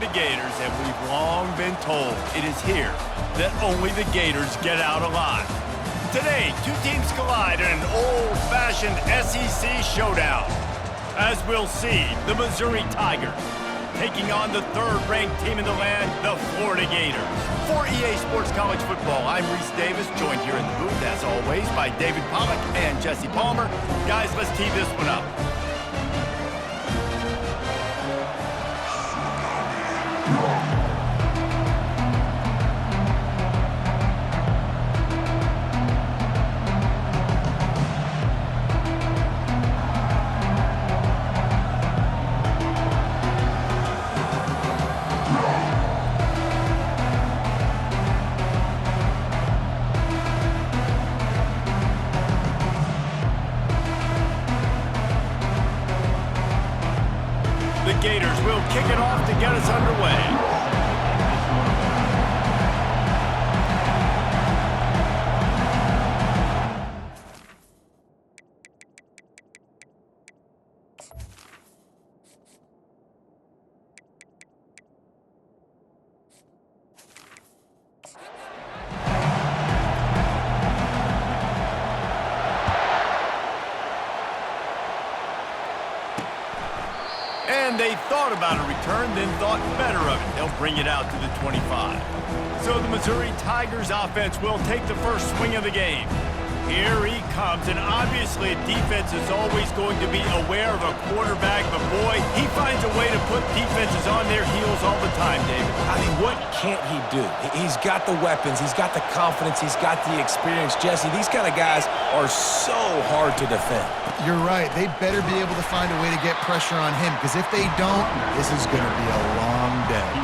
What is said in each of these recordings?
The Gators, and we've long been told it is here that only the Gators get out alive. Today, two teams collide in an old-fashioned SEC showdown. As we'll see, the Missouri Tigers taking on the third-ranked team in the land, the Florida Gators. For EA Sports College Football, I'm Reese Davis, joined here in the booth, as always, by David Pollack and Jesse Palmer. Guys, let's tee this one up. The Gators will kick it off to get us underway. And they thought about a return, then thought better of it. They'll bring it out to the 25. So the Missouri Tigers offense will take the first swing of the game. Here he comes, and obviously defense is always going to be aware of a quarterback, but boy, he finds a way to put defenses on their heels all the time, David. I mean, what can't he do? He's got the weapons, he's got the confidence, he's got the experience. Jesse, these kind of guys are so hard to defend. You're right. They better be able to find a way to get pressure on him, because if they don't, this is going to be a long day.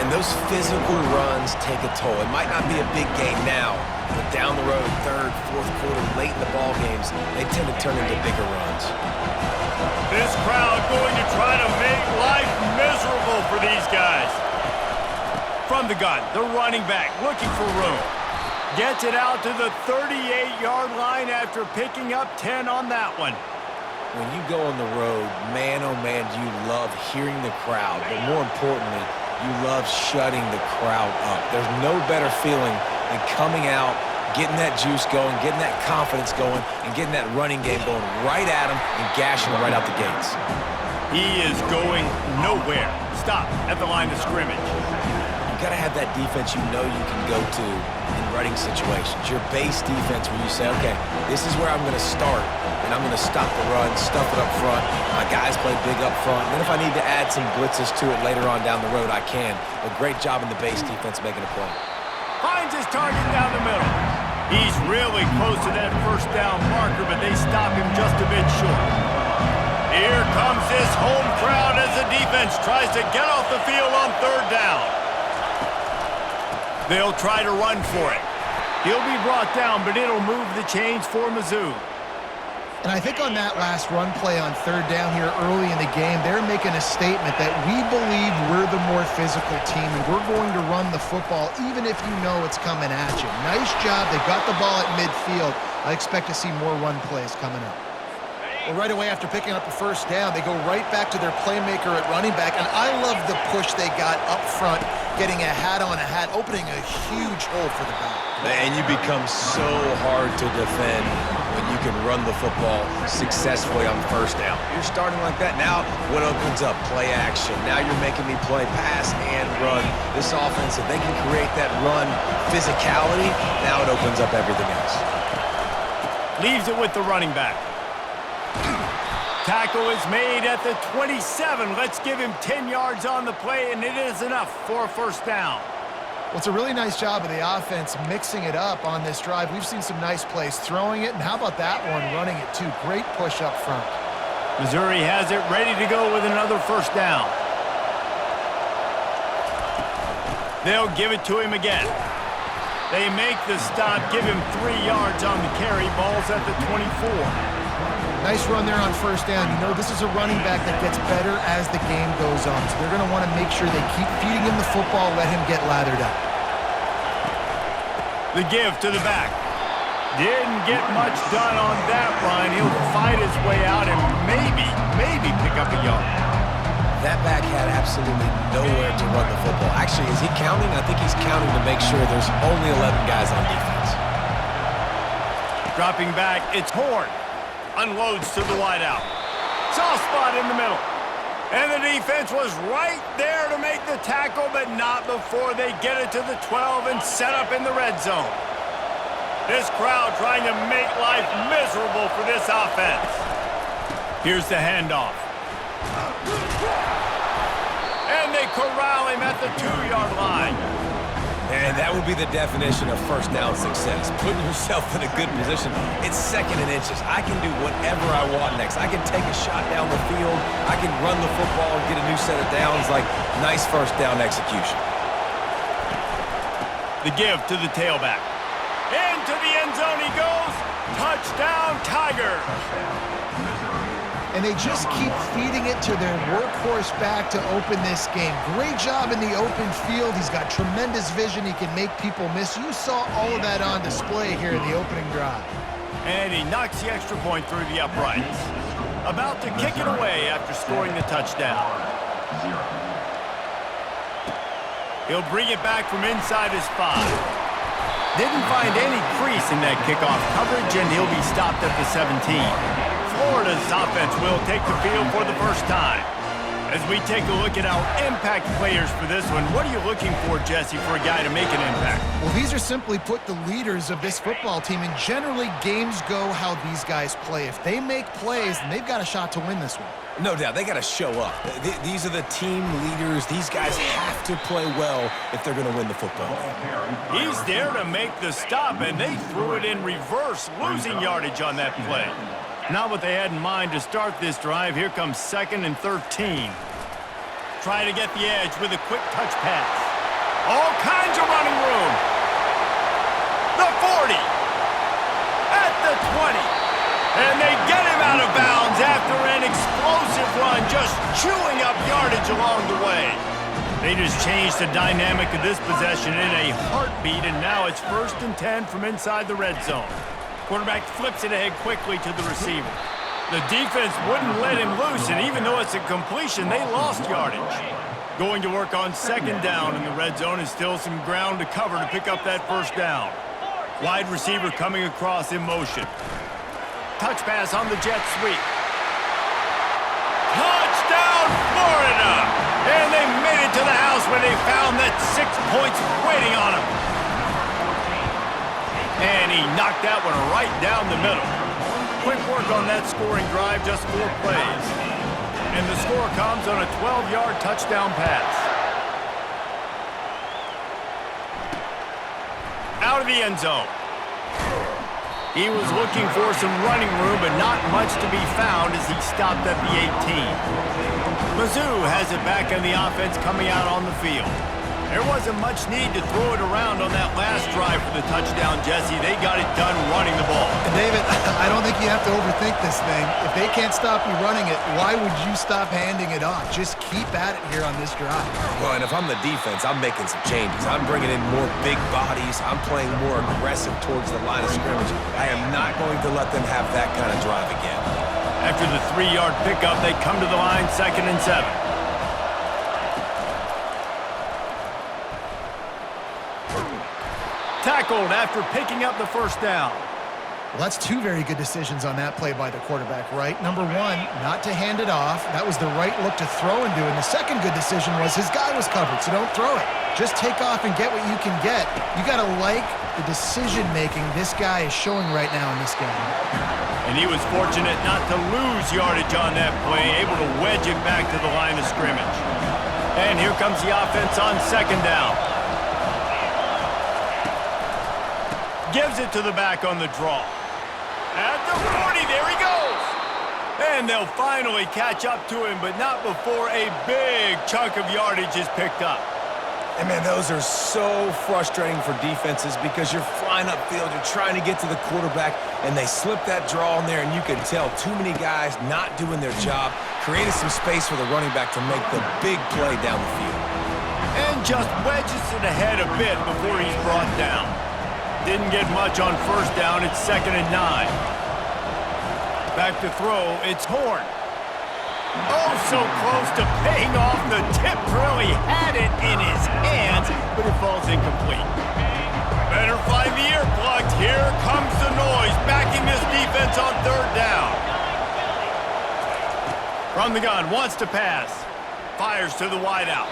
And those physical runs take a toll. It might not be a big game now, but down the road, third, fourth quarter, late in the ball games, they tend to turn into bigger runs. This crowd going to try to make life miserable for these guys. From the gun, the running back looking for room. Gets it out to the 38-yard line after picking up 10 on that one. When you go on the road, man, oh man, you love hearing the crowd, but more importantly, you love shutting the crowd up. There's no better feeling than coming out, getting that juice going, getting that confidence going, and getting that running game going right at them and gashing them right out the gates. He is going nowhere. Stop at the line of scrimmage. You got to have that defense you know you can go to in running situations. Your base defense where you say, okay, this is where I'm going to start, and I'm going to stop the run, stuff it up front. My guys play big up front. And then if I need to add some blitzes to it later on down the road, I can. A great job in the base defense making a play. Finds his target down the middle. He's really close to that first down marker, but they stop him just a bit short. Here comes this home crowd as the defense tries to get off the field on third down. They'll try to run for it. He'll be brought down, but it'll move the chains for Mizzou. And I think on that last run play on third down here early in the game, they're making a statement that we believe we're the more physical team, and we're going to run the football even if you know it's coming at you. Nice job. They got the ball at midfield. I expect to see more run plays coming up. Well, right away after picking up the first down, they go right back to their playmaker at running back, and I love the push they got up front, getting a hat on a hat, opening a huge hole for the back. And you become so hard to defend when you can run the football successfully on first down. You're starting like that. Now, what opens up? Play action. Now you're making me play pass and run. This offense, if they can create that run physicality, now it opens up everything else. Leaves it with the running back. Tackle is made at the 27. Let's give him 10 yards on the play, and it is enough for a first down. Well, it's a really nice job of the offense mixing it up on this drive. We've seen some nice plays throwing it, and how about that one running it too? Great push up front. Missouri has it ready to go with another first down. They'll give it to him again. They make the stop, give him 3 yards on the carry. Ball's at the 24. Nice run there on first down. You know, this is a running back that gets better as the game goes on. So they're going to want to make sure they keep feeding him the football, let him get lathered up. The give to the back. Didn't get much done on that run. He'll fight his way out and maybe pick up a yard. That back had absolutely nowhere to run the football. Actually, is he counting? I think he's counting to make sure there's only 11 guys on defense. Dropping back, it's Horn. Unloads to the wideout. Soft spot in the middle. And the defense was right there to make the tackle, but not before they get it to the 12 and set up in the red zone. This crowd trying to make life miserable for this offense. Here's the handoff. And they corral him at the 2-yard line. And that would be the definition of first down success. Putting yourself in a good position. It's 2nd and inches. I can do whatever I want next. I can take a shot down the field. I can run the football and get a new set of downs. Like, nice first down execution. The give to the tailback. Into the end zone he goes. Touchdown, Tigers. And they just keep feeding it to their workhorse back to open this game. Great job in the open field. He's got tremendous vision. He can make people miss. You saw all of that on display here in the opening drive. And he knocks the extra point through the uprights. About to kick it away after scoring the touchdown. He'll bring it back from inside his 5. Didn't find any crease in that kickoff coverage, and he'll be stopped at the 17. Florida's offense will take the field for the first time. As we take a look at our impact players for this one, what are you looking for, Jesse, for a guy to make an impact? Well, these are simply put the leaders of this football team, and generally games go how these guys play. If they make plays, then they've got a shot to win this one. No doubt, they got to show up. These are the team leaders. These guys have to play well if they're going to win the football game. He's there to make the stop, and they threw it in reverse, losing yardage on that play. Not what they had in mind to start this drive. Here comes 2nd and 13. Trying to get the edge with a quick touch pass. All kinds of running room. The 40. At the 20. And they get him out of bounds after an explosive run, just chewing up yardage along the way. They just changed the dynamic of this possession in a heartbeat, and now it's 1st and 10 from inside the red zone. Quarterback flips it ahead quickly to the receiver. The defense wouldn't let him loose, and even though it's a completion, they lost yardage. Going to work on 2nd down in the red zone, and still some ground to cover to pick up that first down. Wide receiver coming across in motion. Touch pass on the jet sweep. Touchdown, Florida! And they made it to the house when they found that 6 points waiting on them. And he knocked that one right down the middle. Quick work on that scoring drive, just 4 plays. And the score comes on a 12-yard touchdown pass. Out of the end zone. He was looking for some running room, but not much to be found as he stopped at the 18. Mizzou has it back on the offense coming out on the field. There wasn't much need to throw it around on that last drive for the touchdown, Jesse. They got it done running the ball. And David, I don't think you have to overthink this thing. If they can't stop you running it, why would you stop handing it off? Just keep at it here on this drive. Well, and if I'm the defense, I'm making some changes. I'm bringing in more big bodies. I'm playing more aggressive towards the line of scrimmage. I am not going to let them have that kind of drive again. After the 3-yard pickup, they come to the line 2nd and 7. Tackled after picking up the first down. Well, that's 2 very good decisions on that play by the quarterback, right? Number 1, not to hand it off. That was the right look to throw into. And the second good decision was his guy was covered, so don't throw it. Just take off and get what you can get. You got to like the decision-making this guy is showing right now in this game. And he was fortunate not to lose yardage on that play, able to wedge it back to the line of scrimmage. And here comes the offense on 2nd down. Gives it to the back on the draw. At the 40, there he goes. And they'll finally catch up to him, but not before a big chunk of yardage is picked up. And, man, those are so frustrating for defenses because you're flying upfield, you're trying to get to the quarterback, and they slip that draw in there, and you can tell too many guys not doing their job, creating some space for the running back to make the big play down the field. And just wedges it ahead a bit before he's brought down. Didn't get much on first down. It's 2nd and 9. Back to throw. It's Horn. Oh, so close to paying off. The tip really had it in his hands, but it falls incomplete. Better find the earplugs. Here comes the noise, backing this defense on third down. From the gun, wants to pass. Fires to the wideout.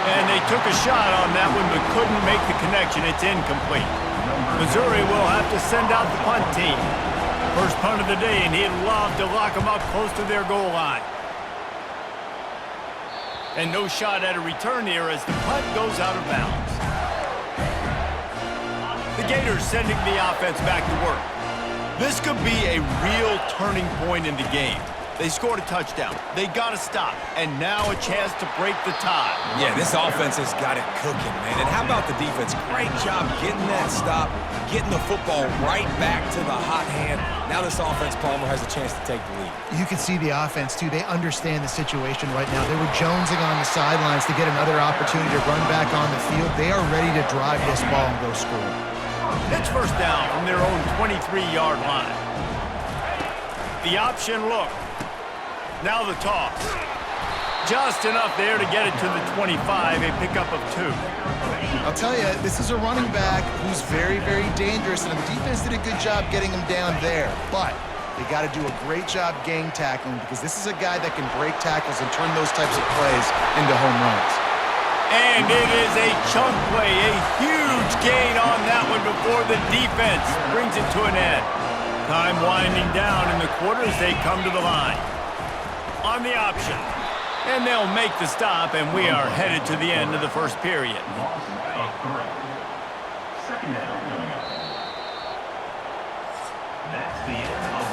And they took a shot on that one, but couldn't make the connection. It's incomplete. Missouri will have to send out the punt team. First punt of the day, and he'd love to lock them up close to their goal line. And no shot at a return here as the punt goes out of bounds. The Gators sending the offense back to work. This could be a real turning point in the game. They scored a touchdown. They got to stop. And now a chance to break the tie. Yeah, this offense has got it cooking, man. And how about the defense? Great job getting that stop, getting the football right back to the hot hand. Now this offense, Palmer, has a chance to take the lead. You can see the offense, too. They understand the situation right now. They were jonesing on the sidelines to get another opportunity to run back on the field. They are ready to drive this ball and go score. It's first down from their own 23-yard line. The option look. Now the toss. Just enough there to get it to the 25, a pickup of 2. I'll tell you, this is a running back who's very, very dangerous, and the defense did a good job getting him down there. But they got to do a great job gang tackling because this is a guy that can break tackles and turn those types of plays into home runs. And it is a chunk play, a huge gain on that one before the defense brings it to an end. Time winding down in the quarter as they come to the line. On the option. And they'll make the stop, and we are headed to the end of the first period.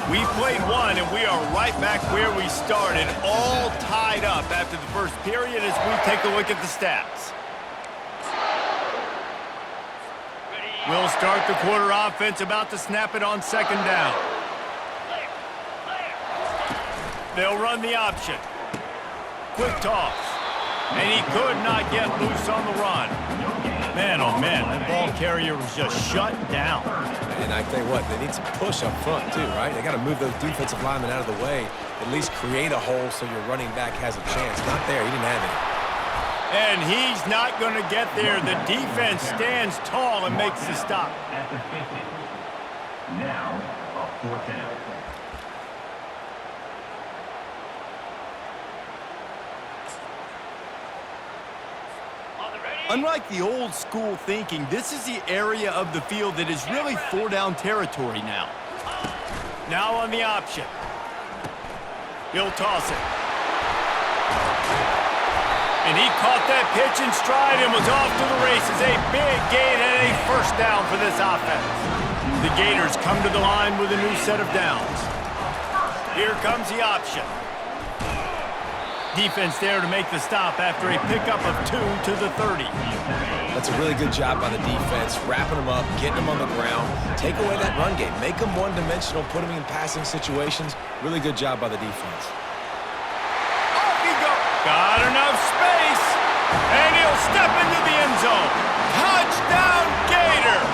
We've played one, and we are right back where we started, all tied up after the first period as we take a look at the stats. We'll start the quarter offense, about to snap it on second down. They'll run the option. Quick toss. And he could not get loose on the run. Man, oh man, that ball carrier was just shut down. And I tell you what, they need some push up front too, right? They got to move those defensive linemen out of the way, at least create a hole so your running back has a chance. Not there, he didn't have it. And he's not going to get there. The defense stands tall and makes the stop. At the 50. Now, a 4th down. Unlike the old school thinking, this is the area of the field that is really 4-down territory now. Now on the option. He'll toss it. And he caught that pitch in stride and was off to the races. A big gain and a first down for this offense. The Gators come to the line with a new set of downs. Here comes the option. Defense there to make the stop after a pickup of 2 to the 30. That's a really good job by the defense, wrapping them up, getting them on the ground, take away that run game, make them one-dimensional, put them in passing situations. Really good job by the defense. Off he goes. Got enough space, and he'll step into the end zone. Touchdown, Gators!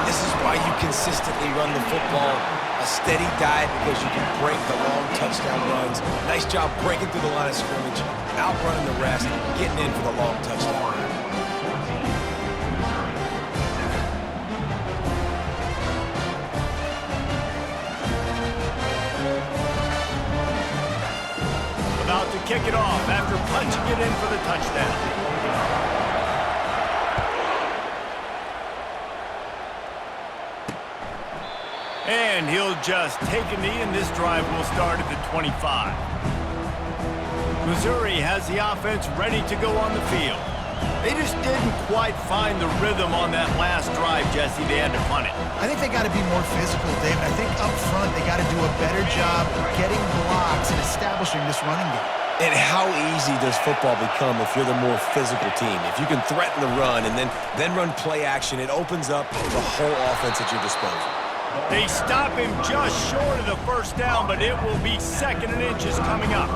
This is why you consistently run the football. A steady diet because you can break the long touchdown runs. Nice job breaking through the line of scrimmage, outrunning the rest, getting in for the long touchdown run. About to kick it off after punching it in for the touchdown. And he'll just take a knee, and this drive will start at the 25. Missouri has the offense ready to go on the field. They just didn't quite find the rhythm on that last drive, Jesse. They had to punt it. I think they got to be more physical, David. I think up front they got to do a better job getting blocks and establishing this running game. And how easy does football become if you're the more physical team? If you can threaten the run and then run play action, it opens up the whole offense at your disposal. They stop him just short of the first down, but it will be 2nd and inches coming up.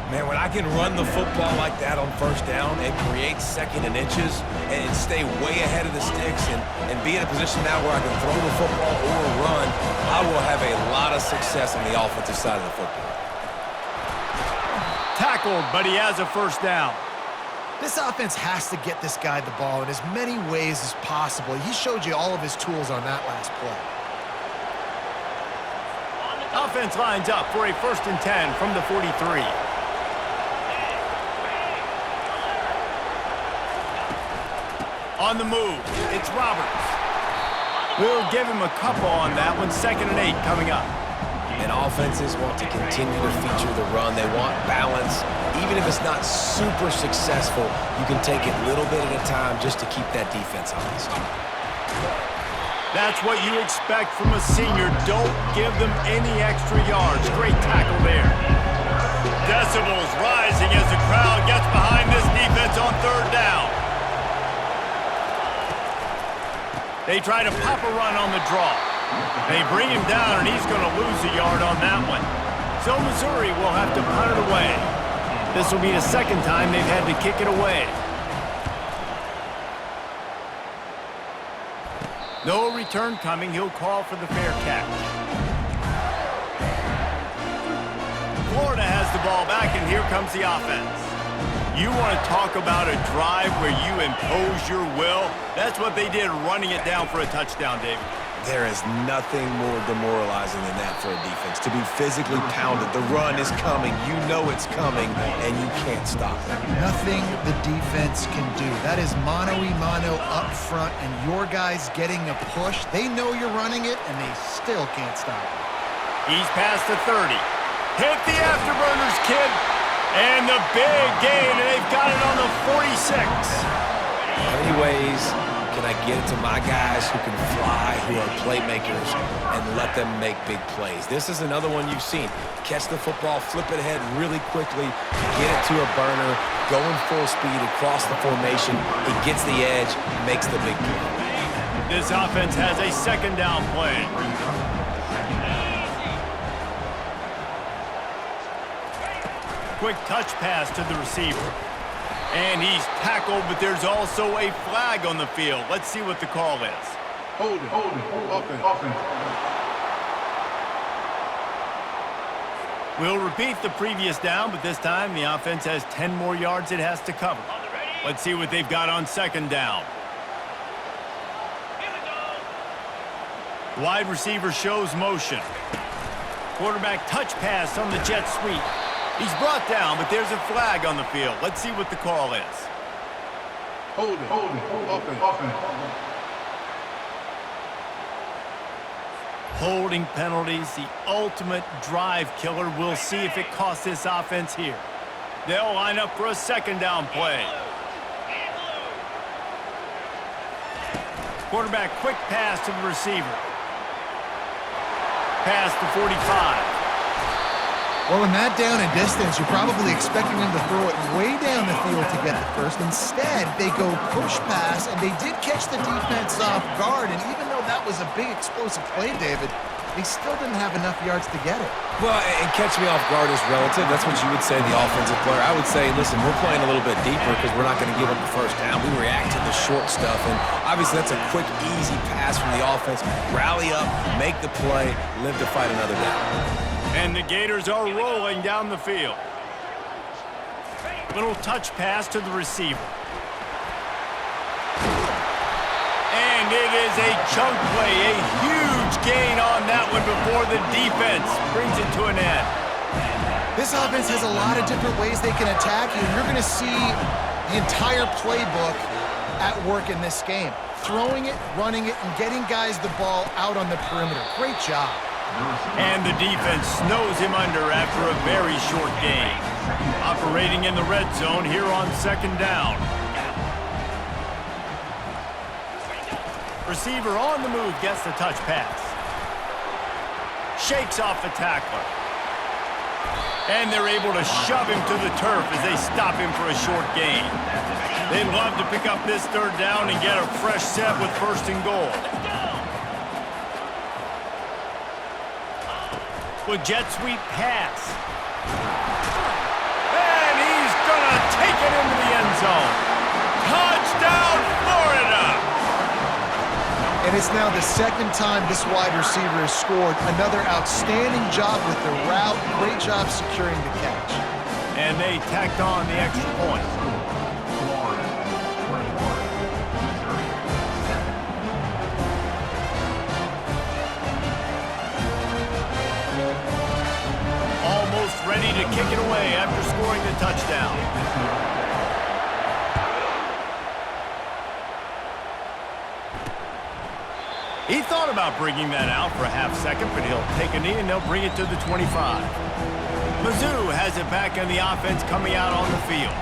Man, when I can run the football like that on first down and create 2nd and inches and stay way ahead of the sticks and be in a position now where I can throw the football or run, I will have a lot of success on the offensive side of the football. tackled, but he has a first down. This offense has to get this guy the ball in as many ways as possible. He showed you all of his tools on that last play. Offense lines up for a 1st and 10 from the 43. On the move, it's Roberts. We'll give him a couple on that one. 2nd and 8 coming up. And offenses want to continue to feature the run. They want balance. Even if it's not super successful, you can take it little bit at a time just to keep that defense honest. That's what you expect from a senior. Don't give them any extra yards. Great tackle there. Decibels rising as the crowd gets behind this defense on 3rd down. They try to pop a run on the draw. They bring him down, and he's going to lose a yard on that one. So Missouri will have to punt it away. This will be the 2nd time they've had to kick it away. No return coming. He'll call for the fair catch. Florida has the ball back, and here comes the offense. You want to talk about a drive where you impose your will? That's what they did, running it down for a touchdown, David. There is nothing more demoralizing than that for a defense. To be physically pounded. The run is coming. You know it's coming, and you can't stop it. Nothing the defense can do. That is mano-a-mano up front, and your guys getting a push. They know you're running it, and they still can't stop it. He's past the 30. Hit the afterburners, kid. And the big gain, and they've got it on the 46. How many ways can I get it to my guys who can fly, who are playmakers, and let them make big plays? This is another one you've seen. Catch the football, flip it ahead really quickly, get it to a burner, going full speed across the formation. He gets the edge, makes the big play. This offense has a 2nd down play. Quick touch pass to the receiver. And he's tackled, but there's also a flag on the field. Let's see what the call is. Hold it. Offense. We'll repeat the previous down, but this time the offense has 10 more yards it has to cover. Let's see what they've got on 2nd down. Wide receiver shows motion. Quarterback touch pass on the jet sweep. He's brought down, but there's a flag on the field. Let's see what the call is. Hold it. Offense. Holding penalties, the ultimate drive killer. We'll see if it costs this offense here. They'll line up for a 2nd down play. Quarterback quick pass to the receiver. Pass to 45. Well, in that down and distance, you're probably expecting them to throw it way down the field to get the first. Instead, they go push pass, and they did catch the defense off guard. And even though that was a big explosive play, David, they still didn't have enough yards to get it. Well, and catch me off guard is relative. That's what you would say to the offensive player. I would say, listen, we're playing a little bit deeper because we're not going to give up the first down. We react to the short stuff, and obviously that's a quick, easy pass from the offense. Rally up, make the play, live to fight another down. And the Gators are rolling down the field. Little touch pass to the receiver. And it is a chunk play, a huge gain on that one before the defense brings it to an end. This offense has a lot of different ways they can attack you. You're going to see the entire playbook at work in this game. Throwing it, running it, and getting guys the ball out on the perimeter. Great job. And the defense snows him under after a very short gain. Operating in the red zone here on 2nd down. Receiver on the move gets the touch pass. Shakes off the tackler. And they're able to shove him to the turf as they stop him for a short gain. They'd love to pick up this 3rd down and get a fresh set with 1st and goal. With jet sweep pass. And he's gonna take it into the end zone. Touchdown, Florida! And it's now the 2nd time this wide receiver has scored. Another outstanding job with the route. Great job securing the catch. And they tacked on the extra point. Florida 21, Missouri 7. Almost ready to kick it away after scoring the touchdown. He thought about bringing that out for a half second, but he'll take a knee and they'll bring it to the 25. Mizzou has it back in the offense coming out on the field.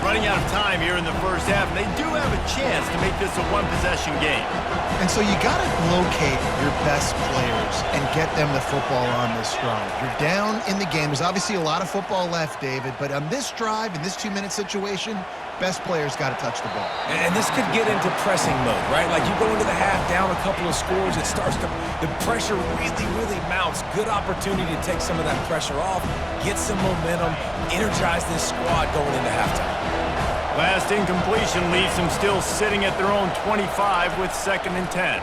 Running out of time here in the first half, and they do have a chance to make this a one-possession game. And so you got to locate your best players and get them the football on this drive. You're down in the game. There's obviously a lot of football left, David, but on this drive, in this 2-minute situation, best players got to touch the ball. And this could get into pressing mode, right? Like you go into the half down a couple of scores, it starts to, the pressure really mounts. Good opportunity to take some of that pressure off, get some momentum, energize this squad going into halftime. Last incompletion leaves them still sitting at their own 25 with 2nd and 10.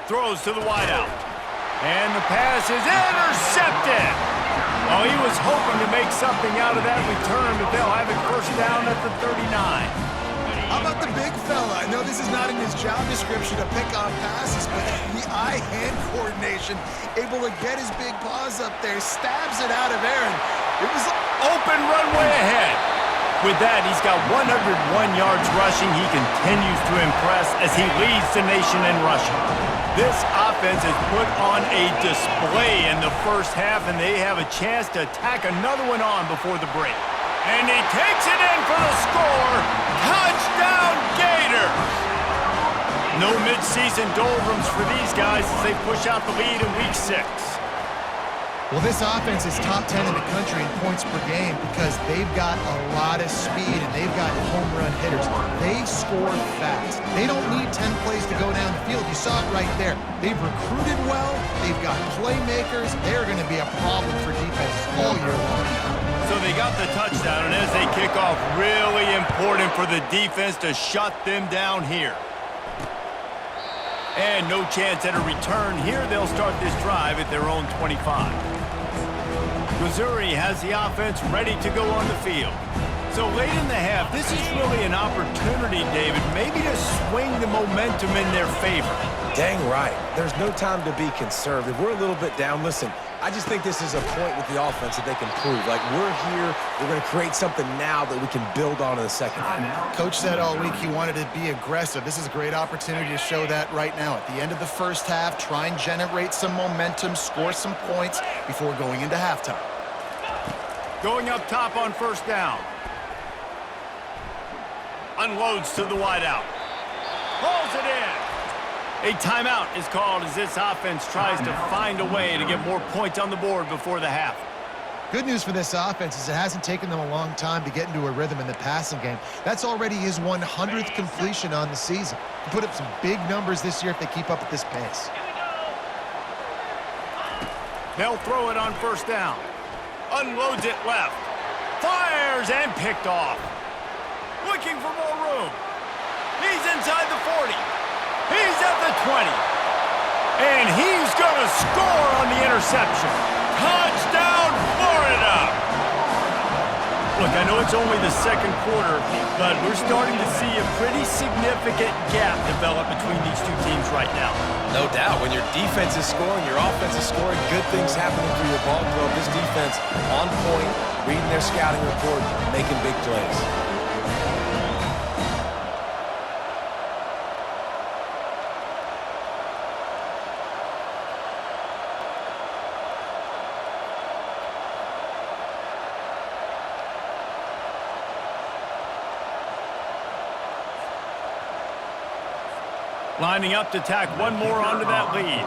Throws to the wideout. And the pass is intercepted. Oh, he was hoping to make something out of that return, but they'll have it first down at the 39. How about the big fella? I know this is not in his job description to pick off passes, but the eye-hand coordination, able to get his big paws up there, stabs it out of Aaron. It was Open runway ahead. With that, he's got 101 yards rushing. He continues to impress as he leads the nation in rushing. This offense has put on a display in the first half, and they have a chance to tack another one on before the break. And he takes it in for the score. Touchdown, Gators! No midseason doldrums for these guys as they push out the lead in Week 6. Well, this offense is top 10 in the country in points per game because they've got a lot of speed and they've got home run hitters. They score fast. They don't need 10 plays to go down the field. You saw it right there. They've recruited well. They've got playmakers. They're going to be a problem for defense all year long. So they got the touchdown, and as they kick off, really important for the defense to shut them down here. And no chance at a return here. They'll start this drive at their own 25. Missouri has the offense ready to go on the field. So late in the half, this is really an opportunity, David, maybe to swing the momentum in their favor. Dang right. There's no time to be conservative. We're a little bit down. Listen, I just think this is a point with the offense that they can prove. Like, we're here. We're going to create something now that we can build on in the second half. Coach said all week he wanted to be aggressive. This is a great opportunity to show that right now. At the end of the first half, try and generate some momentum, score some points before going into halftime. Going up top on first down. Unloads to the wideout. Pulls it in. A timeout is called as this offense tries to find a way to get more points on the board before the half. Good news for this offense is it hasn't taken them a long time to get into a rhythm in the passing game. That's already his 100th completion on the season. He put up some big numbers this year if they keep up at this pace. They'll throw it on first down. Unloads it left. Fires and picked off. Looking for more room. He's inside the 40. He's at the 20. And he's going to score on the interception. Touchdown, Florida! Look, I know it's only the second quarter, but we're starting to see a pretty significant gap develop between these two teams right now. No doubt. When your defense is scoring, your offense is scoring, good things happening for your ball club. This defense on point, reading their scouting report, making big plays. Lining up to tack one more onto that lead.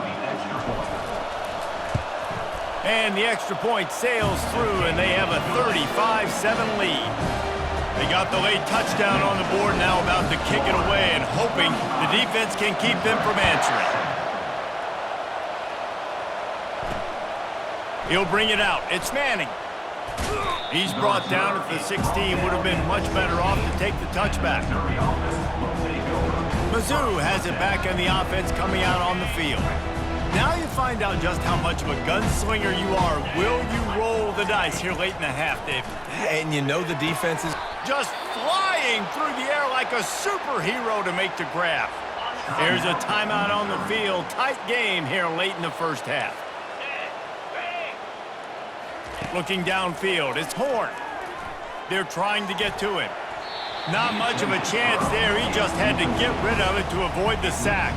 And the extra point sails through, and they have a 35-7 lead. They got the late touchdown on the board, now about to kick it away and hoping the defense can keep them from answering. He'll bring it out. It's Manning. He's brought down at the 16. Would have been much better off to take the touchback. Mizzou has it back in the offense coming out on the field. Now you find out just how much of a gunslinger you are. Will you roll the dice here late in the half, David? And you know the defense is Just flying through the air like a superhero to make the grab. Here's a timeout on the field. Tight game here late in the first half. Looking downfield, it's Horn. They're trying to get to him. Not much of a chance there. He just had to get rid of it to avoid the sack.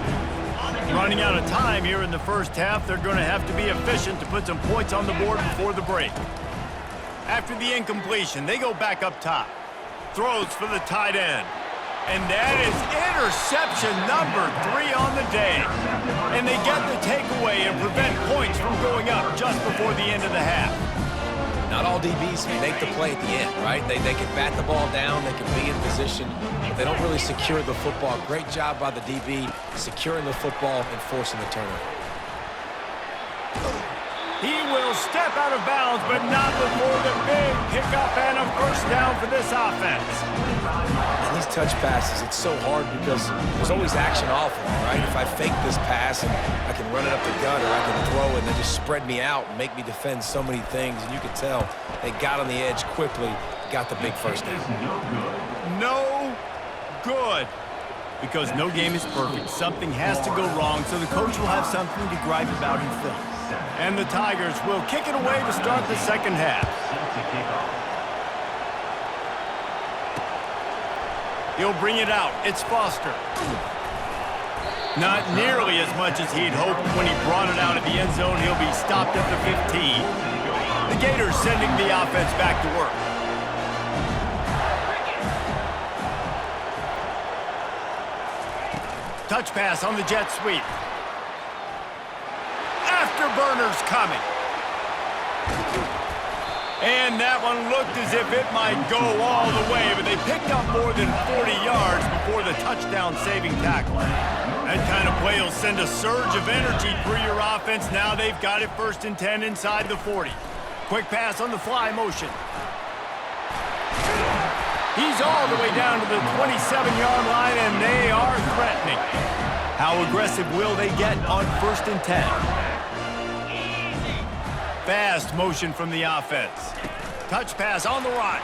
Running out of time here in the first half, they're going to have to be efficient to put some points on the board before the break. After the incompletion, they go back up top. Throws for the tight end. And that is interception number 3 on the day. And they get the takeaway and prevent points from going up just before the end of the half. not all DBs make the play at the end, right? They can bat the ball down, they can be in position, but they don't really secure the football. Great job by the DB securing the football and forcing the turnover. He will step out of bounds, but not before the big pickup and a first down for this offense. And these touch passes, it's so hard because there's always action off of them, right? If I fake this pass and I can run it up the gut, or I can throw it and they just spread me out and make me defend so many things, and you can tell they got on the edge quickly, got the big first down. No good. Because no game is perfect. Something has to go wrong, so the coach will have something to gripe about in film. And the Tigers will kick it away to start the second half. He'll bring it out. It's Foster. Not nearly as much as he'd hoped when he brought it out of the end zone. He'll be stopped at the 15. The Gators sending the offense back to work. Touch pass on the jet sweep. Afterburners coming. And that one looked as if it might go all the way, but they picked up more than 40 yards before the touchdown-saving tackle. That kind of play will send a surge of energy through your offense. Now they've got it 1st and 10 inside the 40. Quick pass on the fly motion. He's all the way down to the 27-yard line, and they are threatening. How aggressive will they get on 1st and 10? Fast motion from the offense. Touch pass on the run.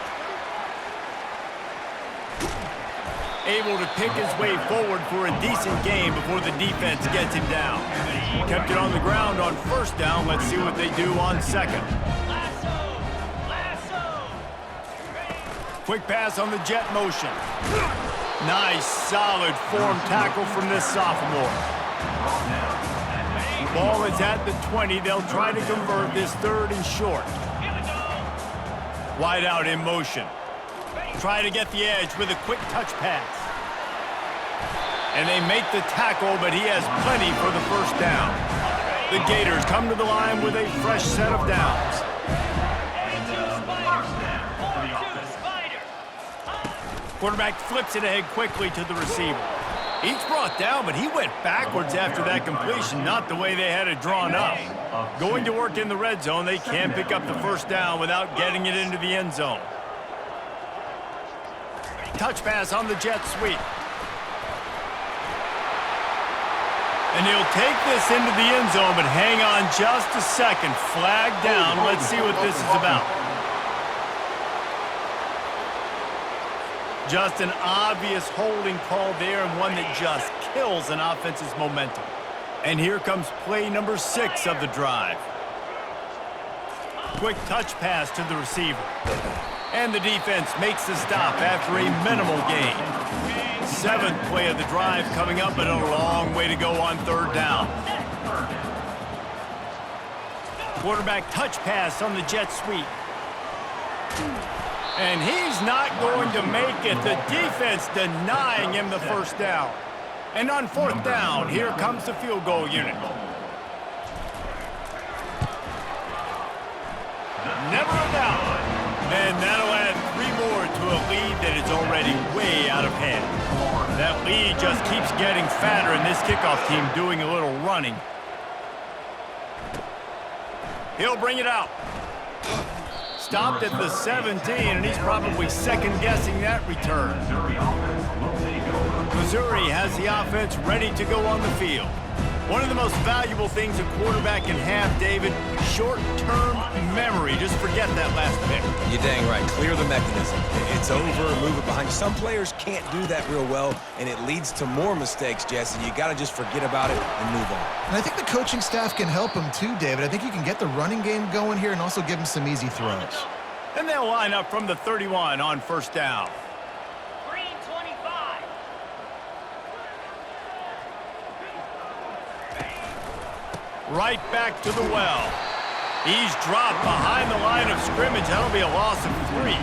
Able to pick his way forward for a decent game before the defense gets him down. Kept it on the ground on 1st down. Let's see what they do on 2nd. Quick pass on the jet motion. Nice, solid form tackle from this sophomore. Ball is at the 20. They'll try to convert this 3rd and short. Wide out in motion. Try to get the edge with a quick touch pass. And they make the tackle, but he has plenty for the 1st down. The Gators come to the line with a fresh set of downs. Quarterback flips it ahead quickly to the receiver. He's brought down, but he went backwards after that completion, not the way they had it drawn up. Going to work in the red zone, they can't pick up the 1st down without getting it into the end zone. Touch pass on the jet sweep. And he'll take this into the end zone, but hang on just a second. Flag down. Let's see what this is about. Just an obvious holding call there, and one that just kills an offense's momentum. And here comes play number 6 of the drive. Quick touch pass to the receiver. And the defense makes the stop after a minimal gain. 7th play of the drive coming up, but a long way to go on 3rd down. Quarterback touch pass on the jet sweep. And he's not going to make it. The defense denying him the 1st down. And on 4th down, here comes the field goal unit. Never a doubt. And that'll add 3 more to a lead that is already way out of hand. That lead just keeps getting fatter, and this kickoff team doing a little running. He'll bring it out. Stopped at the 17, and he's probably second-guessing that return. Missouri has the offense ready to go on the field. One of the most valuable things a quarterback can have, David, short-term memory. Just forget that last pick. You're dang right. Clear the mechanism. It's over, move it behind you. Some players can't do that real well, and it leads to more mistakes, Jesse. You got to just forget about it and move on. And I think the coaching staff can help him too, David. I think you can get the running game going here and also give him some easy throws. And they'll line up from the 31 on first down. Right back to the well. He's dropped behind the line of scrimmage. That'll be a loss of 3.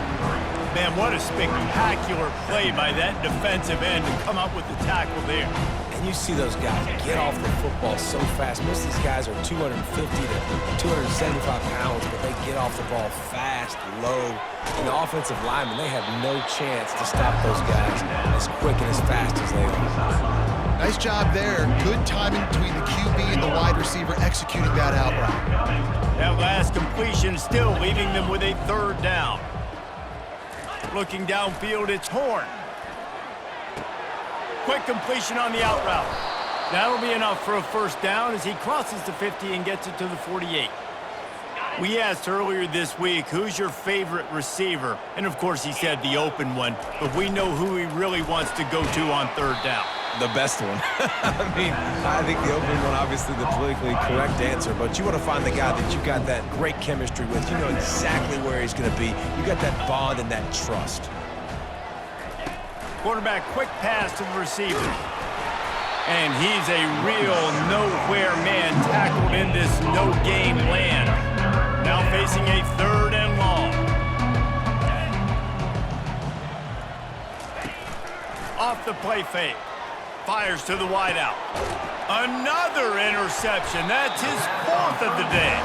Man, what a spectacular play by that defensive end to come up with the tackle there. And you see those guys get off the football so fast. Most of these guys are 250 to 275 pounds, but they get off the ball fast, low. And the offensive linemen, they have no chance to stop those guys as quick and as fast as they are. Nice job there. Good timing between the QB and the wide receiver executing that out route. That last completion still leaving them with a 3rd down. Looking downfield, it's Horn. Quick completion on the out route. That'll be enough for a 1st down as he crosses the 50 and gets it to the 48. We asked earlier this week, who's your favorite receiver? And of course he said the open one, but we know who he really wants to go to on 3rd down. The best one. I mean, I think the opening one, obviously the politically correct answer, but you want to find the guy that you got that great chemistry with. You know exactly where he's going to be. You got that bond and that trust. Quarterback quick pass to the receiver. And he's a real nowhere man tackled in this no-game land. Now facing a 3rd and long. Off the play fake. Fires to the wideout. Another interception. That's his 4th of the day.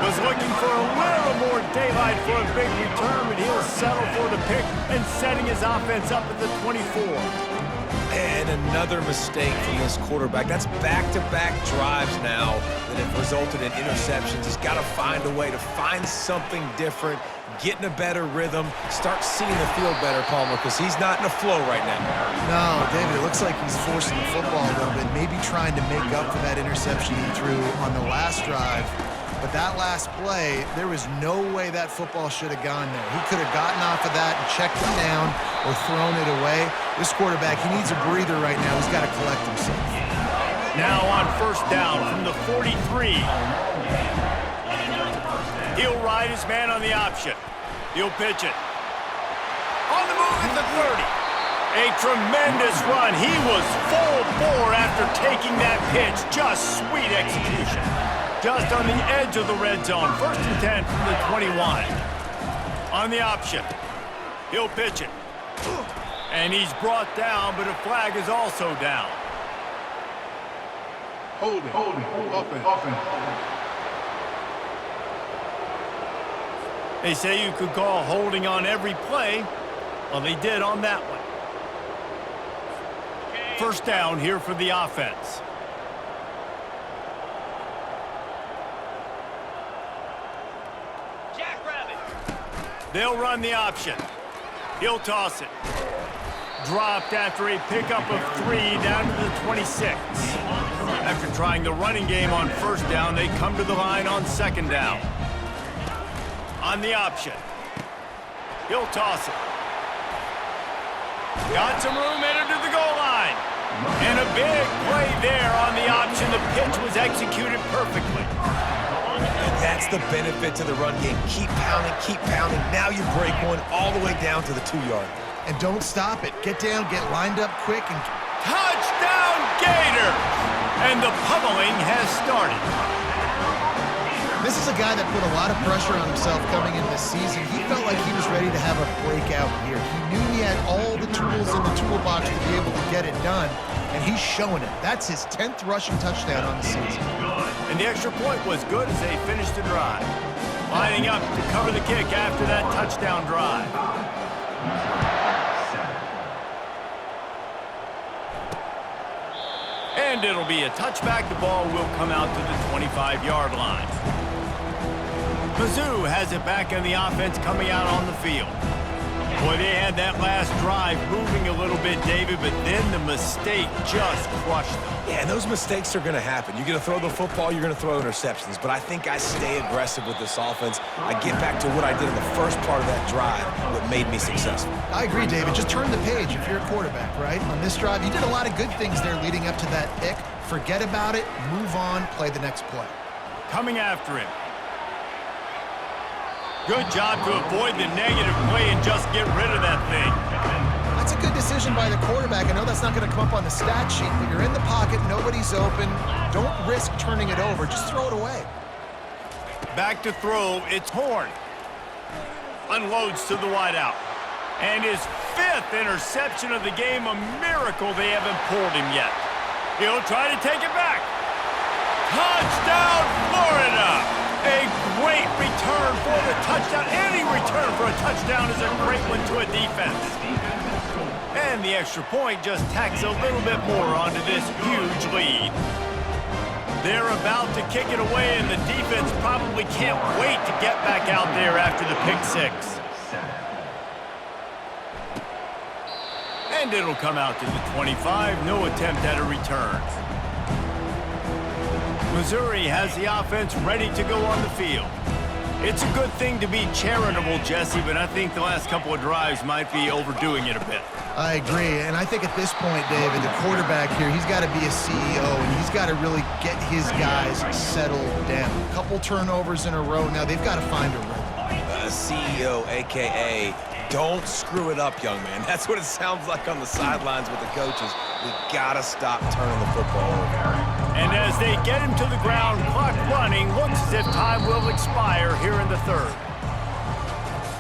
Was looking for a little more daylight for a big return, but he'll settle for the pick and setting his offense up at the 24. And another mistake from this quarterback. That's back-to-back drives now that have resulted in interceptions. He's got to find a way to find something different, get in a better rhythm, start seeing the field better, Palmer, because he's not in a flow right now. No, David, it looks like he's forcing the football a little bit, maybe trying to make up for that interception he threw on the last drive. But that last play, there was no way that football should have gone there. He could have gotten off of that and checked it down or thrown it away. This quarterback, he needs a breather right now. He's got to collect himself. Now on 1st down from the 43. He'll ride his man on the option. He'll pitch it. On the move at the 30. A tremendous run. He was full bore after taking that pitch. Just sweet execution. Just on the edge of the red zone. 1st and 10 from the 21. On the option. He'll pitch it. And he's brought down, but a flag is also down. Holding, offense. They say you could call holding on every play. Well, they did on that one. 1st down here for the offense. They'll run the option. He'll toss it. Dropped after a pickup of 3 down to the 26. After trying the running game on 1st down, they come to the line on 2nd down. On the option. He'll toss it. Got some room, headed to the goal line. And a big play there on the option. The pitch was executed perfectly. And that's the benefit to the run game. Keep pounding, keep pounding. Now you break one all the way down to the 2-yard. And don't stop it. Get down, get lined up quick, and Touchdown, Gators! And the pummeling has started. this is a guy that put a lot of pressure on himself coming into this season. He felt like he was ready to have a breakout year. He knew he had all the tools in the toolbox to be able to get it done, and he's showing it. That's his 10th rushing touchdown on the season. And the extra point was good as they finished the drive. Lining up to cover the kick after that touchdown drive. And it'll be a touchback. The ball will come out to the 25-yard line. Mizzou has it back in the offense coming out on the field. Boy, they had that last drive moving a little bit, David, but then the mistake just crushed them. Yeah, and those mistakes are going to happen. You're going to throw the football, you're going to throw interceptions. But I think I stay aggressive with this offense. I get back to what I did in the first part of that drive that made me successful. I agree, David. Just turn the page if you're a quarterback, right? On this drive, you did a lot of good things there leading up to that pick. Forget about it, move on, play the next play. Coming after him. Good job to avoid the negative play and just get rid of that thing. That's a good decision by the quarterback. I know that's not going to come up on the stat sheet, but you're in the pocket, nobody's open. Don't risk turning it over. Just throw it away. Back to throw, it's Horn. Unloads to the wideout. And his 5th interception of the game, a miracle they haven't pulled him yet. He'll try to take it back. Touchdown, Florida! A great return for the touchdown. Any return for a touchdown is a great one to a defense. And the extra point just tacks a little bit more onto this huge lead. They're about to kick it away, and the defense probably can't wait to get back out there after the pick 6. And it'll come out to the 25. No attempt at a return. Missouri has the offense ready to go on the field. It's a good thing to be charitable, Jesse, but I think the last couple of drives might be overdoing it a bit. I agree, and I think at this point, David, the quarterback here, he's got to be a CEO, and he's got to really get his guys settled down. A couple turnovers in a row now. They've got to find a rhythm. CEO, a.k.a. don't screw it up, young man. That's what it sounds like on the sidelines with the coaches. We got to stop turning the football over. And as they get him to the ground, clock running, looks as if time will expire here in the 3rd.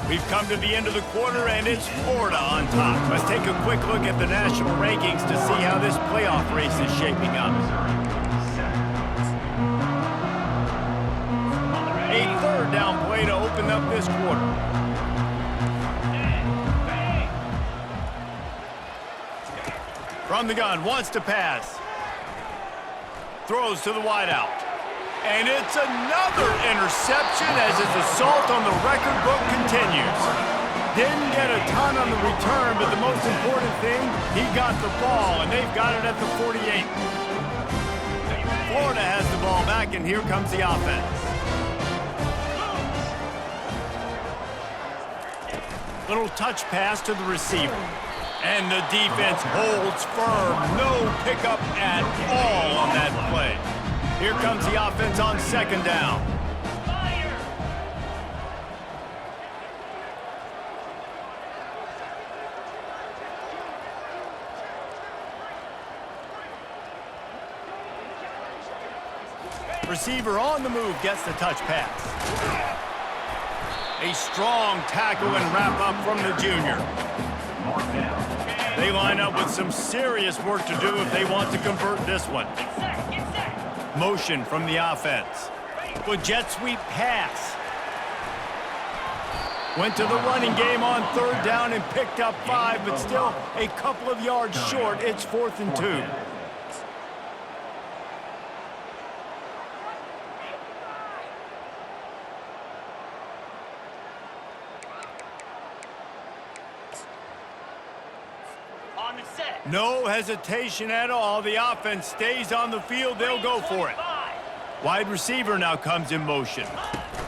We've come to the end of the quarter, and it's Florida on top. Let's take a quick look at the national rankings to see how this playoff race is shaping up. A 3rd down play to open up this quarter. From the gun, wants to pass. Throws to the wideout. And it's another interception as his assault on the record book continues. Didn't get a ton on the return, but the most important thing, he got the ball, and they've got it at the 48. Florida has the ball back, and here comes the offense. Little touch pass to the receiver. And the defense holds firm. No pickup at all on that play. Here comes the offense on 2nd down. Receiver on the move gets the touch pass. A strong tackle and wrap up from the junior. They line up with some serious work to do if they want to convert this one. Motion from the offense. With jet sweep pass. Went to the running game on 3rd down and picked up 5, but still a couple of yards short. It's 4th and 2. No hesitation at all. The offense stays on the field. They'll go for it. Wide receiver now comes in motion.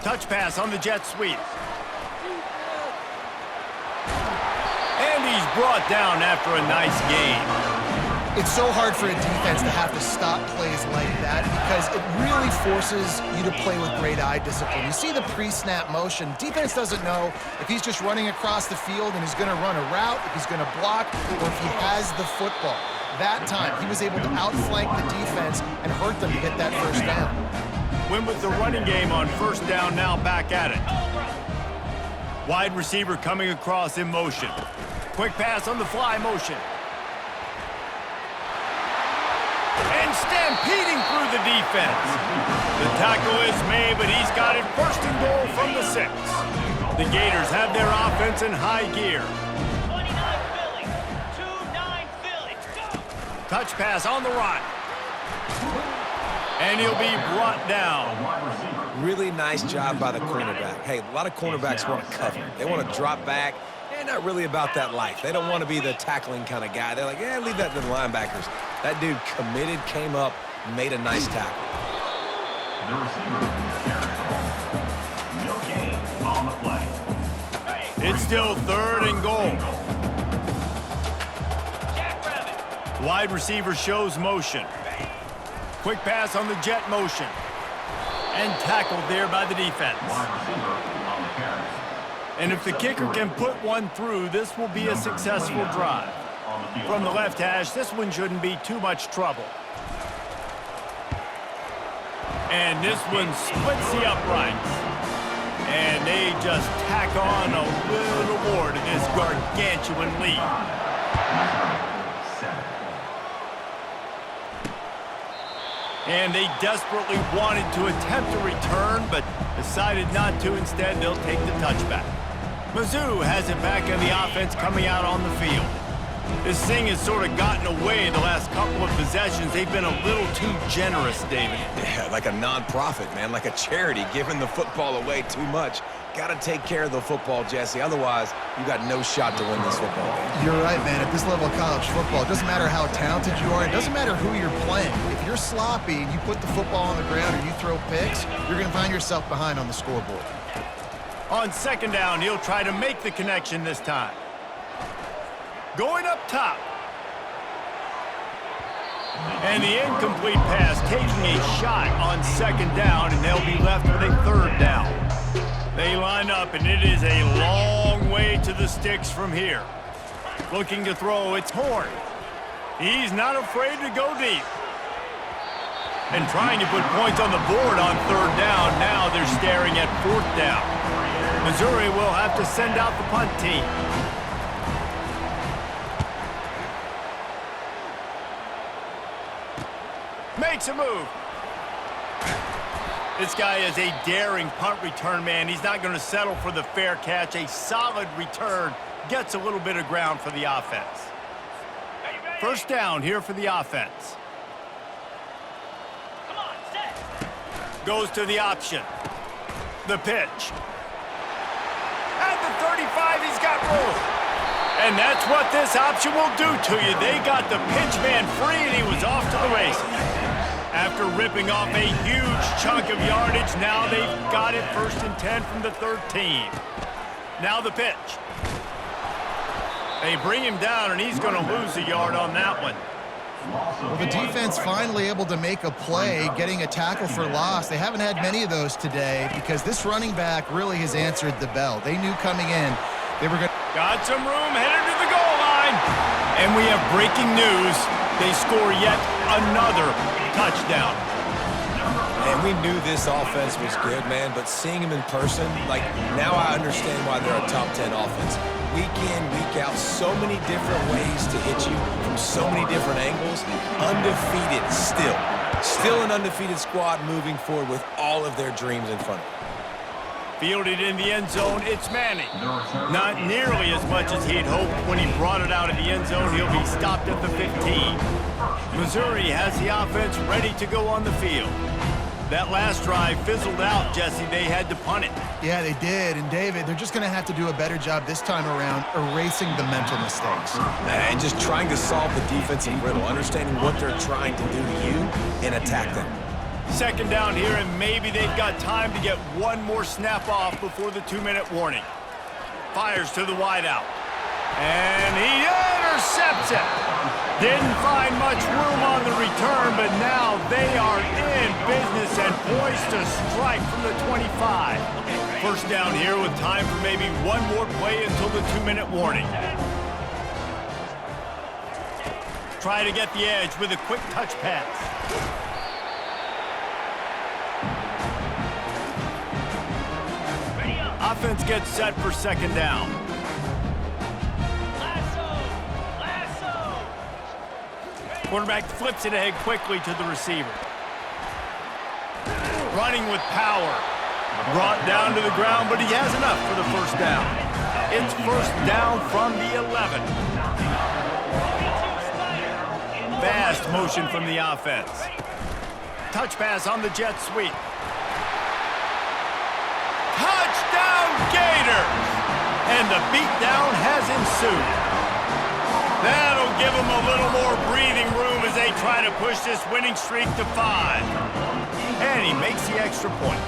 Touch pass on the jet sweep. And he's brought down after a nice gain. It's so hard for a defense to have to stop plays like that because it really forces you to play with great eye discipline. You see the pre-snap motion. Defense doesn't know if he's just running across the field and he's going to run a route, if he's going to block, or if he has the football. That time, he was able to outflank the defense and hurt them to get that 1st down. Win with the running game on 1st down, now back at it. Wide receiver coming across in motion. Quick pass on the fly motion. And stampeding through the defense. The tackle is made, but he's got it 1st and goal from the 6. The Gators have their offense in high gear. 29 Philly. 2-9 Philly. Go! Touch pass on the right. And he'll be brought down. Really nice job by the cornerback. Hey, a lot of cornerbacks want to cover. They want to drop back they're not really about that life. They don't want to be the tackling kind of guy. They're like, yeah, leave that to the linebackers. That dude committed, came up, made a nice tackle. The receiver carries the ball. No gain on the play. It's still 3rd and goal. Jackrabbit. Wide receiver shows motion. Quick pass on the jet motion. And tackled there by the defense. Wide receiver on the carry. And if the kicker can put one through, this will be a successful drive. From the left hash, this one shouldn't be too much trouble. And this one splits the uprights. And they just tack on a little more to this gargantuan lead. And they desperately wanted to attempt a return, but decided not to. Instead, they'll take the touchback. Mizzou has it back on the offense coming out on the field. This thing has sort of gotten away the last couple of possessions. They've been a little too generous, David. Yeah, like a non-profit, man, like a charity, giving the football away too much. Got to take care of the football, Jesse. Otherwise, you got no shot to win this football game. You're right, man. At this level of college football, it doesn't matter how talented you are. It doesn't matter who you're playing. If you're sloppy and you put the football on the ground or you throw picks, you're going to find yourself behind on the scoreboard. On 2nd down, he'll try to make the connection this time. Going up top. And the incomplete pass taking a shot on 2nd down, and they'll be left with a 3rd down. They line up, and it is a long way to the sticks from here. Looking to throw, it's Horn. He's not afraid to go deep. And trying to put points on the board on 3rd down. Now they're staring at 4th down. Missouri will have to send out the punt team. Makes a move. This guy is a daring punt return man. He's not going to settle for the fair catch. A solid return gets a little bit of ground for the offense. 1st down here for the offense. Come on, set. Goes to the option. The pitch. At the 35, he's got room. And that's what this option will do to you. They got the pitch man free, and he was off to the races. After ripping off a huge chunk of yardage, now they've got it 1st and 10 from the 13. Now the pitch. They bring him down, and he's going to lose a yard on that one. Well, the defense finally able to make a play, getting a tackle for loss. They haven't had many of those today because this running back really has answered the bell. They knew coming in they were going to... Got some room, headed to the goal line. And we have breaking news. They score yet another touchdown. And we knew this offense was good, man, but seeing them in person, like, now I understand why they're a top 10 offense. Week in, week out, so many different ways to hit you from so many different angles. Undefeated still. Still an undefeated squad moving forward with all of their dreams in front of them. Fielded in the end zone, it's Manning. Not nearly as much as he'd hoped when he brought it out of the end zone. He'll be stopped at the 15. Missouri has the offense ready to go on the field. That last drive fizzled out, Jesse. They had to punt it. Yeah, they did. And, David, they're just going to have to do a better job this time around erasing the mental mistakes. And just trying to solve the defensive riddle, understanding what they're trying to do to you and attack them. 2nd down here, and maybe they've got time to get one more snap off before the 2-minute warning. Fires to the wideout. And he intercepts it. Didn't find much room on the return, but now they are in business and poised to strike from the 25. 1st down here with time for maybe one more play until the 2-minute warning. Try to get the edge with a quick touch pass. Offense gets set for 2nd down. Lasso. Quarterback flips it ahead quickly to the receiver. Running with power. Brought down to the ground, but he has enough for the 1st down. It's 1st down from the 11. Fast motion from the offense. Touch pass on the jet sweep. Touchdown Gators! And the beatdown has ensued. That'll give them a little more breathing room as they try to push this winning streak to 5. And he makes the extra point.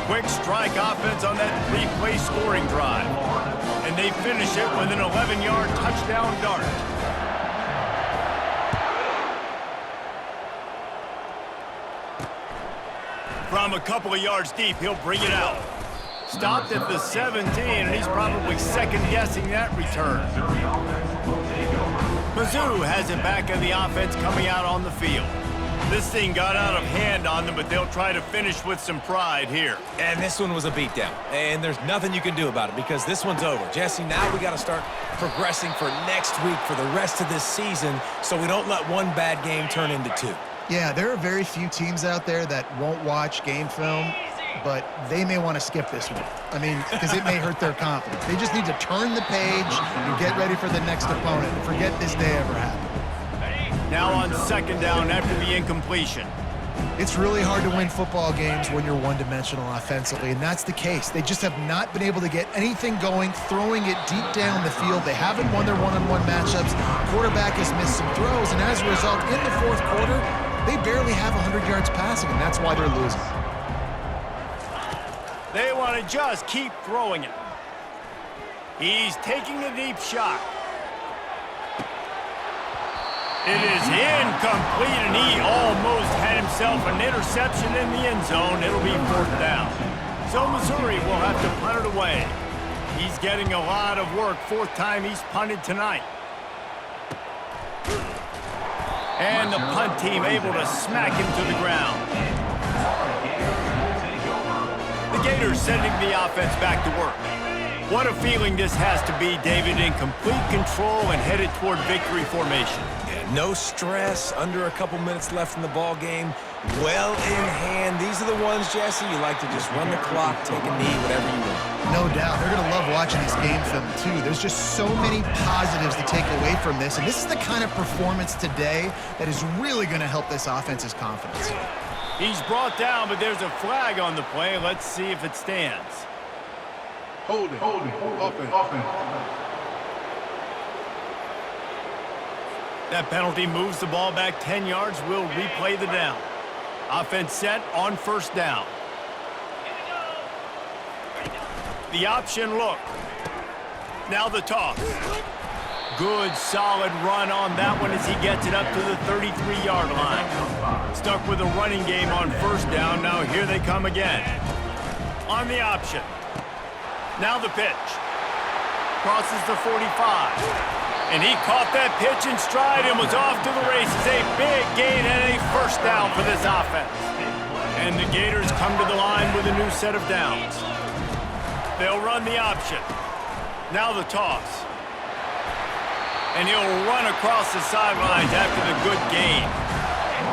Quick strike offense on that 3-play scoring drive. And they finish it with an 11-yard touchdown dart. From a couple of yards deep, he'll bring it out. Stopped at the 17, and he's probably second-guessing that return. Mizzou has it back in the offense coming out on the field. This thing got out of hand on them, but they'll try to finish with some pride here. And this one was a beatdown. And there's nothing you can do about it because this one's over. Jesse, now we got to start progressing for next week for the rest of this season so we don't let one bad game turn into 2. Yeah, there are very few teams out there that won't watch game film, but they may want to skip this one. I mean, because it may hurt their confidence. They just need to turn the page and get ready for the next opponent and forget this day ever happened. Now on second down after the incompletion. It's really hard to win football games when you're one-dimensional offensively, and that's the case. They just have not been able to get anything going, throwing it deep down the field. They haven't won their one-on-one matchups. Quarterback has missed some throws, and as a result, in the fourth quarter, they barely have 100 yards passing, and that's why they're losing. They want to just keep throwing it. He's taking a deep shot. It is incomplete, and he almost had himself an interception in the end zone. It'll be fourth down. So Missouri will have to punt it away. He's getting a lot of work. Fourth time he's punted tonight. And the punt team able to smack him to the ground. The Gators sending the offense back to work. What a feeling this has to be, David, in complete control and headed toward victory formation. No stress, under a couple minutes left in the ball game, well in hand. These are the ones, Jesse, you like to just run the clock, take a knee, whatever you want. No doubt. They're going to love watching this game film, too. There's just so many positives to take away from this, and this is the kind of performance today that is really going to help this offense's confidence. He's brought down, but there's a flag on the play. Let's see if it stands. Holding, offense. That penalty moves the ball back 10 yards. We'll replay the down. Offense set on first down. The option look. Now the toss. Good, solid run on that one as he gets it up to the 33-yard line. Stuck with a running game on first down. Now here they come again. On the option. Now the pitch. Crosses the 45. And he caught that pitch in stride and was off to the races. A big gain and a first down for this offense. And the Gators come to the line with a new set of downs. They'll run the option. Now the toss. And he'll run across the sidelines after the good gain.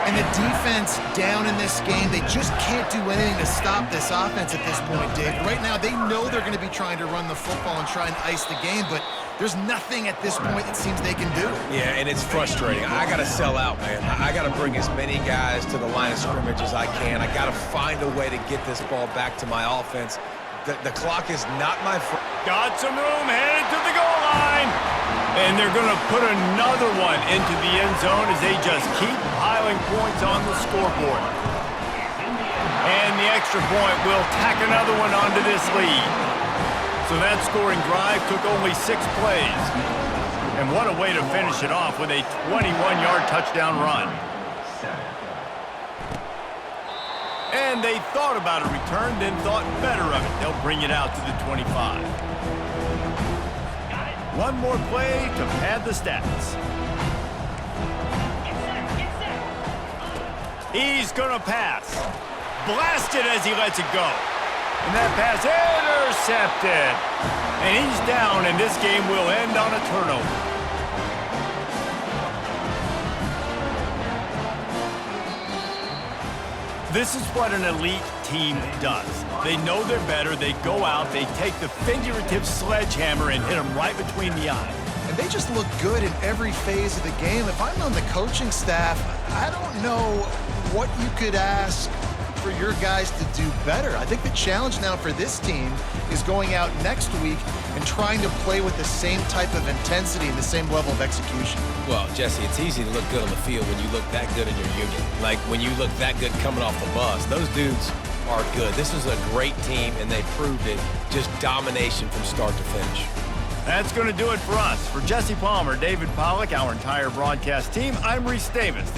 And the defense down in this game, they just can't do anything to stop this offense at this point, Dave. Right now, they know they're going to be trying to run the football and try and ice the game, but there's nothing at this point it seems they can do. Yeah, and it's frustrating. I got to sell out, man. I got to bring as many guys to the line of scrimmage as I can. I got to find a way to get this ball back to my offense. The clock is not my friend. Got some room, headed to the goal line. And they're going to put another one into the end zone as they just keep piling points on the scoreboard. And the extra point will tack another one onto this lead. So that scoring drive took only 6 plays. And what a way to finish it off with a 21-yard touchdown run. And they thought about a return, then thought better of it. They'll bring it out to the 25. One more play to pad the stats. He's gonna pass. Blasted as he lets it go. And that pass intercepted. And he's down, and this game will end on a turnover. This is what an elite team does. They know they're better. They go out, they take the figurative sledgehammer and hit them right between the eyes. And they just look good in every phase of the game. If I'm on the coaching staff, I don't know what you could ask for for your guys to do better. I think the challenge now for this team is going out next week and trying to play with the same type of intensity and the same level of execution. Well, Jesse, it's easy to look good on the field when you look that good in your union. Like when you look that good coming off the bus. Those dudes are good. This is a great team, and they proved it. Just domination from start to finish. That's going to do it for us. For Jesse Palmer, David Pollack, our entire broadcast team, I'm Reese Davis.